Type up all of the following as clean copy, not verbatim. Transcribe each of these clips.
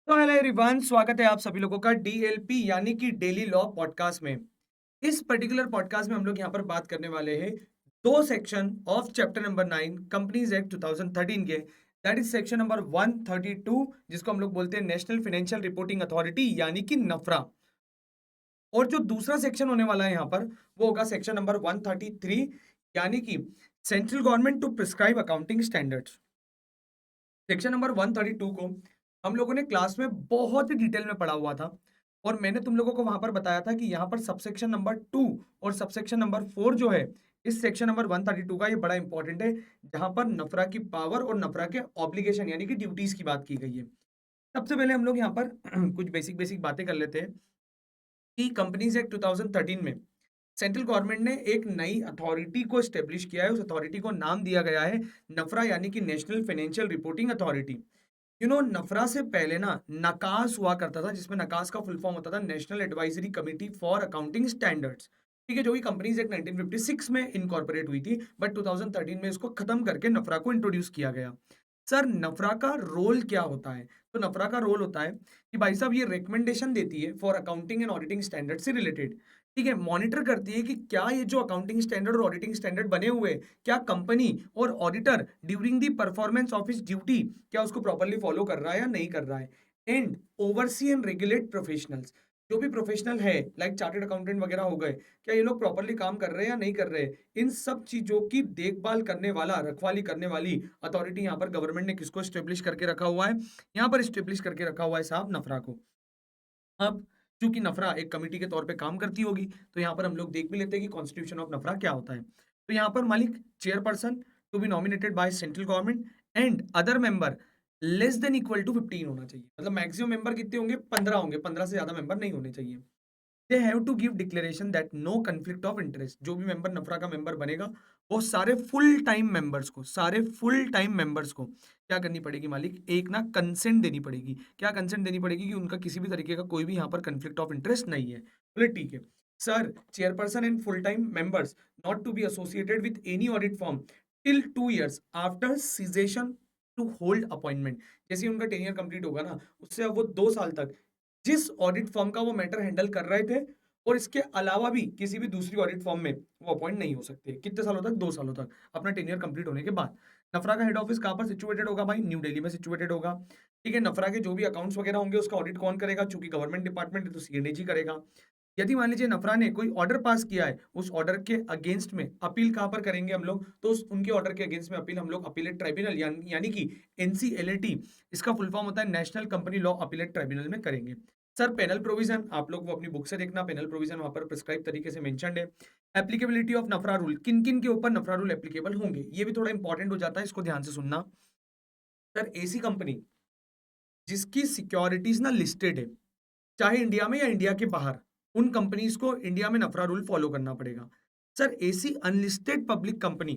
तो hello everyone, स्वागत है आप सभी लोगों का डीएलपी यानी कि डेली लॉ पॉडकास्ट में। इस पर्टिकुलर पॉडकास्ट में हम लोग यहाँ पर बात करने वाले हैं दो section of chapter number 9 companies act 2013 के। दैट इज सेक्शन नंबर 132, जिसको हम लोग बोलते हैं नेशनल फाइनेंशियल रिपोर्टिंग अथॉरिटी यानी कि नफरा। और जो दूसरा सेक्शन होने वाला है यहाँ पर, वो होगा सेक्शन नंबर 133 यानी कि central government to prescribe accounting standards. Section number 132 को हम लोगों ने क्लास में बहुत ही डिटेल में पढ़ा हुआ था, और मैंने तुम लोगों को वहां पर बताया था कि यहाँ पर सबसेक्शन नंबर 2 और सबसेक्शन नंबर 4 जो है इस सेक्शन नंबर 132 का, ये बड़ा इंपॉर्टेंट है, जहां पर नफरा की पावर और नफरा के ऑब्लिगेशन यानी कि ड्यूटीज की बात की गई है। सबसे पहले हम लोग यहाँ पर कुछ बेसिक बेसिक बातें कर लेते हैं कि कंपनीज एक्ट 2013 में सेंट्रल गवर्नमेंट ने एक नई अथॉरिटी को स्टेब्लिश किया है। उस अथॉरिटी को नाम दिया गया है नफरा यानी कि नेशनल फाइनेंशियल रिपोर्टिंग अथॉरिटी। नफरा से पहले ना नकास हुआ करता था, जिसमें नकास का फुल फॉर्म होता था national advisory committee for accounting standards. ठीक है, जो कि कंपनीज एक्ट 1956 में इनकॉर्पोरेट हुई थी, बट 2013 में इसको खत्म करके नफरा को इंट्रोड्यूस किया गया। सर, नफरा का रोल क्या होता है? तो नफरा का रोल होता है कि भाई साहब, ये रिकमेंडेशन देती है for accounting and auditing standard से रिलेटेड। ठीक है, मॉनिटर करती है कि क्या ये जो अकाउंटिंग स्टैंडर्ड और ऑडिटिंग स्टैंडर्ड बने हुए हैं, क्या कंपनी और auditor during the performance of his duty क्या उसको प्रॉपर्ली फॉलो कर रहा है या नहीं कर रहा है। And oversee and regulate professionals, जो भी प्रोफेशनल है लाइक चार्टर्ड अकाउंटेंट वगैरह हो गए, क्या ये लोग प्रॉपर्ली काम कर रहे हैं या नहीं कर रहे हैं। इन सब चीजों की देखभाल करने वाला, रखवाली करने वाली अथॉरिटी यहाँ पर गवर्नमेंट ने किसको स्टेब्लिश करके रखा हुआ है? यहाँ पर स्टेब्लिश करके रखा हुआ है साहब नफरा को। अब चूंकि नफरा एक कमिटी के तौर पे काम करती होगी, तो यहाँ पर हम लोग देख भी लेते हैं कि कॉन्स्टिट्यूशन ऑफ नफरा क्या होता है। तो यहाँ पर मालिक chairperson to be nominated by central government and other member less than equal to 15 होना चाहिए। मतलब मैक्सिमम मेंबर कितने होंगे? 15 होंगे, 15 से ज्यादा मेंबर नहीं होने चाहिए। They have to give declaration that no conflict of interest. जो भी मेंबर नफरा का मेंबर बनेगा, वो सारे फुल टाइम मेंबर्स को, सारे फुल टाइम मेंबर्स को क्या करनी पड़ेगी मालिक? एक ना कंसेंट देनी पड़ेगी। क्या कंसेंट देनी पड़ेगी? कि उनका किसी भी तरीके का कोई भी यहाँ पर कन्फ्लिक्ट ऑफ इंटरेस्ट नहीं है। बोले ठीक है sir, chairperson and full time members not to be associated with any audit firm till 2 years after cessation to hold appointment. जैसे ही उनका टेनियर कंप्लीट होगा ना, उससे अब वो 2 साल तक जिस ऑडिट फर्म का वो मैटर हैंडल कर रहे थे, और इसके अलावा भी किसी भी दूसरी ऑडिट फर्म में वो अपॉइंट नहीं हो सकते। कितने सालों तक? 2 सालों तक, अपना टेन्योर कंप्लीट होने के बाद। नफरा का हेड ऑफिस कहाँ पर सिचुएटेड होगा भाई? न्यू दिल्ली में सिचुएटेड होगा। ठीक है, नफरा के जो भी अकाउंट्स वगैरह होंगे उसका ऑडिट कौन करेगा? चूंकि गवर्नमेंट डिपार्टमेंट है तो सीएनडीजी करेगा। यदि मान लीजिए नफरा ने कोई ऑर्डर पास किया है, उस ऑर्डर के अगेंस्ट में अपील कहाँ पर करेंगे हम लोग? तो उनके ऑर्डर के अगेंस्ट में अपील हम लोग अपीलेट ट्राइब्यूनल यानी कि एनसीएलटी, इसका फुल फॉर्म होता है national company law appellate tribunal में करेंगे। सर, पेनल प्रोविजन आप लोग वो अपनी बुक से देखना, पेनल प्रोविजन वहां पर प्रिस्क्राइब तरीके से मेंशन्ड है। एप्लीकेबिलिटी ऑफ नफरा रूल, किन किन के ऊपर नफरा रूल एप्लीकेबल होंगे, ये भी थोड़ा इंपॉर्टेंट हो जाता है, इसको ध्यान से सुनना। सर, ऐसी कंपनी जिसकी सिक्योरिटीज ना लिस्टेड है, चाहे इंडिया में या इंडिया के बाहर, उन कंपनीज को इंडिया में नफरा रूल फॉलो करना पड़ेगा। सर, ऐसी अनलिस्टेड पब्लिक कंपनी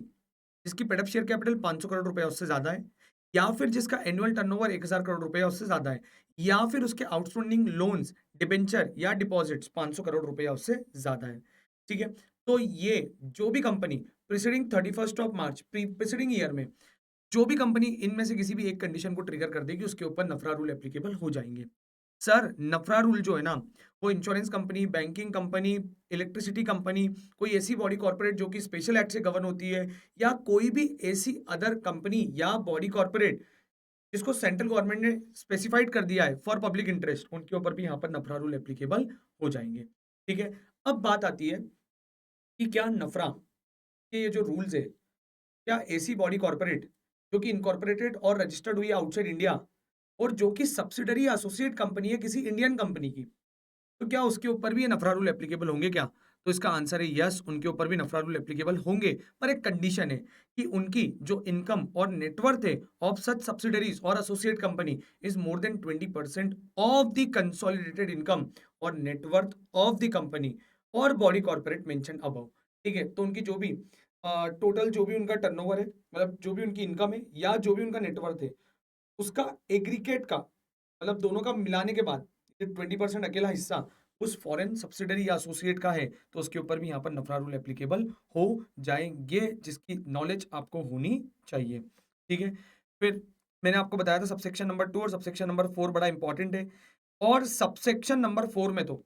जिसकी paid up share capital 500 crore रुपए उससे ज्यादा है, या फिर जिसका एनुअल टर्नओवर 1000 करोड़ रुपए उससे ज्यादा है, या फिर उसके आउटस्टैंडिंग लोन्स, डिबेंचर या डिपॉजिट्स 500 करोड़ रुपए उससे ज्यादा है। ठीक है, तो ये जो भी कंपनी प्रीसीडिंग 31 मार्च प्रीसीडिंग ईयर में, जो भी कंपनी इनमें से किसी भी एक कंडीशन को ट्रिगर कर देगी, उसके ऊपर नफरा रूल एप्लीकेबल हो जाएंगे। सर, नफरा रूल जो है ना, वो insurance company, banking company, electricity company, कोई ऐसी बॉडी कॉर्पोरेट जो कि स्पेशल एक्ट से गवर्न होती है, या कोई भी ऐसी अदर कंपनी या बॉडी कॉर्पोरेट जिसको सेंट्रल गवर्नमेंट ने स्पेसिफाइड कर दिया है फॉर पब्लिक इंटरेस्ट, उनके ऊपर भी यहाँ पर नफरा रूल एप्लीकेबल हो जाएंगे। ठीक है, अब बात आती है कि क्या नफरा के ये जो रूल्स है, क्या ऐसी बॉडी कॉर्पोरेट जो कि इनकॉर्पोरेटेड और रजिस्टर्ड हुई है आउटसाइड इंडिया, और जो कि सब्सिडरी एसोसिएट कंपनी है किसी इंडियन कंपनी की, तो क्या उसके ऊपर भी ये नफरा रूल एप्लीकेबल होंगे क्या? तो इसका आंसर है यस, उनके ऊपर भी नफरा रूल एप्लीकेबल होंगे। पर एक कंडीशन है कि उनकी जो इनकम और नेटवर्थ है ऑफ सच सब्सिडरीज और associate company is more than 20% of the consolidated income और नेटवर्थ ऑफ द कंपनी और बॉडी कॉर्पोरेट मेंशन अबव। ठीक है, तो उनकी जो भी टोटल जो भी उनका टर्नओवर है, मतलब जो भी उनकी इनकम है या जो भी उनका नेटवर्थ है, उसका एग्रीगेट का, मतलब दोनों का मिलाने के बाद 20% अकेला हिस्सा उस फॉरेन सब्सिडरी या एसोसिएट का है, तो उसके ऊपर भी यहाँ पर नफरा रूल एप्लीकेबल हो जाएंगे, जिसकी नॉलेज आपको होनी चाहिए। ठीक है, फिर मैंने आपको बताया था सबसेक्शन नंबर 2 और सबसेक्शन नंबर 4 बड़ा इंपॉर्टेंट है। और सबसेक्शन नंबर 4 में तो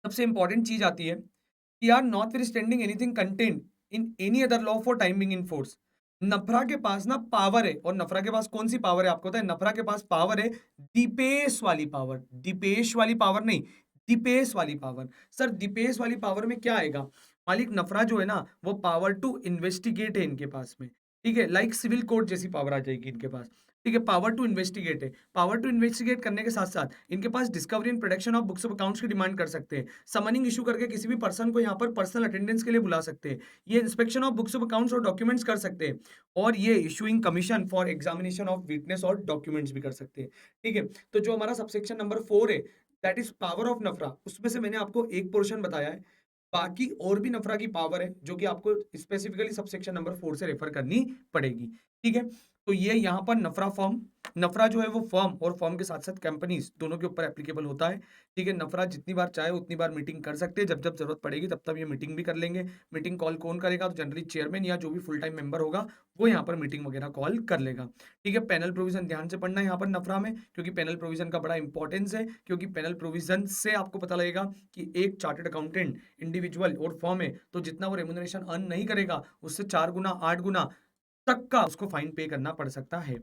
सबसे इंपॉर्टेंट चीज आती है कि are notwithstanding anything contained in any other law for time being in force. NFRA के पास ना पावर है, और नफरा के पास कौन सी पावर है आपको पता है? नफरा के पास पावर है दीपेश वाली पावर। दीपेश वाली पावर नहीं, दीपेश वाली पावर। सर दीपेश वाली पावर में क्या आएगा? मालिक नफरा जो है ना, वो पावर टू इन्वेस्टिगेट है इनके पास में। ठीक है, लाइक सिविल कोर्ट जैसी पावर आ जाएगी इनके पास। ठीक है, पावर टू इन्वेस्टिगेट है। पावर टू इन्वेस्टिगेट करने के साथ साथ इनके पास discovery and production of books of accounts की डिमांड कर सकते हैं। समनिंग इशू करके किसी भी पर्सन को यहाँ पर पर्सनल अटेंडेंस के लिए बुला सकते हैं। ये inspection of books of accounts और डॉक्यूमेंट्स कर सकते हैं। और ये issuing commission for examination of witness और डॉक्यूमेंट्स भी कर सकते हैं। ठीक है, तो जो हमारा सबसेक्शन नंबर 4 है, दैट इज पावर ऑफ नफरा, उसमें से मैंने आपको एक पोर्शन बताया है। बाकी और भी नफरा की पावर है जो कि आपको स्पेसिफिकली सबसेक्शन नंबर 4 से रेफर करनी पड़ेगी। ठीक है, तो ये यहाँ पर नफरा फर्म, नफरा जो है वो फर्म और फर्म के साथ साथ कंपनीज दोनों के ऊपर एप्लीकेबल होता है। ठीक है, नफरा जितनी बार चाहे उतनी बार मीटिंग कर सकते हैं, जब जब जरूरत पड़ेगी तब तब ये मीटिंग भी कर लेंगे। मीटिंग कॉल कौन करेगा? तो जनरली चेयरमैन या जो भी फुल टाइम मेंबर होगा वो यहाँ पर मीटिंग वगैरह कॉल कर लेगा। ठीक है, पैनल प्रोविजन ध्यान से पढ़ना है यहाँ पर नफरा में, क्योंकि पैनल प्रोविजन का बड़ा इंपॉर्टेंस है। क्योंकि पैनल प्रोविजन से आपको पता लगेगा कि एक चार्टर्ड अकाउंटेंट इंडिविजुअल और फर्म है, तो जितना वो रेम्यूनरेशन अर्न नहीं करेगा उससे 4 गुना 8 गुना तक का उसको फाइन पे करना पड़ सकता है।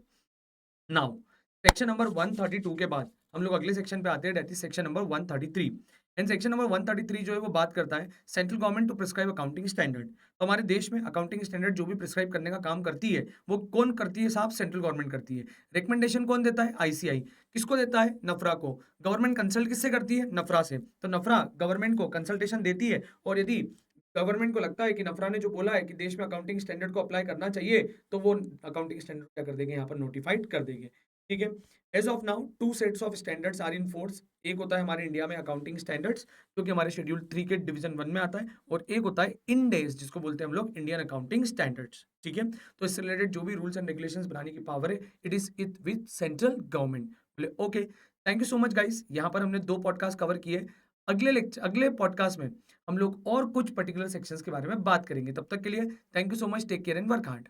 नाउ सेक्शन नंबर 132 के बाद हम लोग अगले सेक्शन पे आते हैं, that is section number 133। And section number 133 जो है वो बात करता है central government to prescribe accounting standard. तो हमारे देश में अकाउंटिंग स्टैंडर्ड जो भी प्रिस्क्राइब करने का काम करती है वो कौन करती है साहब? सेंट्रल गवर्नमेंट करती है। रिकमेंडेशन कौन देता है? आईसीआई। किसको देता है? नफरा को। गवर्नमेंट कंसल्ट किससे करती है? नफरा से। तो नफरा गवर्नमेंट को कंसल्टेशन देती है, और यदि गवर्नमेंट को लगता है कि नफरा ने जो बोला है कि देश में अकाउंटिंग स्टैंडर्ड को अप्लाई करना चाहिए, तो वो अकाउंटिंग स्टैंडर्ड क्या कर देंगे? यहाँ पर नोटिफाइड कर देंगे। ठीक है, as of now 2 sets of standards are in force. एक होता है हमारे इंडिया में अकाउंटिंग स्टैंडर्ड्स जो कि हमारे शेड्यूल 3 के डिवीजन 1 में आता है, और एक होता है इंडेस जिसको बोलते हैं हम लोग इंडियन अकाउंटिंग स्टैंडर्ड्स। ठीक है, तो इससे रिलेटेड जो भी रूल्स एंड रेगुलेशंस बनाने की पावर है, it is it with central government. बोले okay, thank you so much guys. यहाँ पर हमने 2 पॉडकास्ट कवर किए। अगले पॉडकास्ट में हम लोग और कुछ पर्टिकुलर सेक्शंस के बारे में बात करेंगे। तब तक के लिए thank you so much, take care and work hard.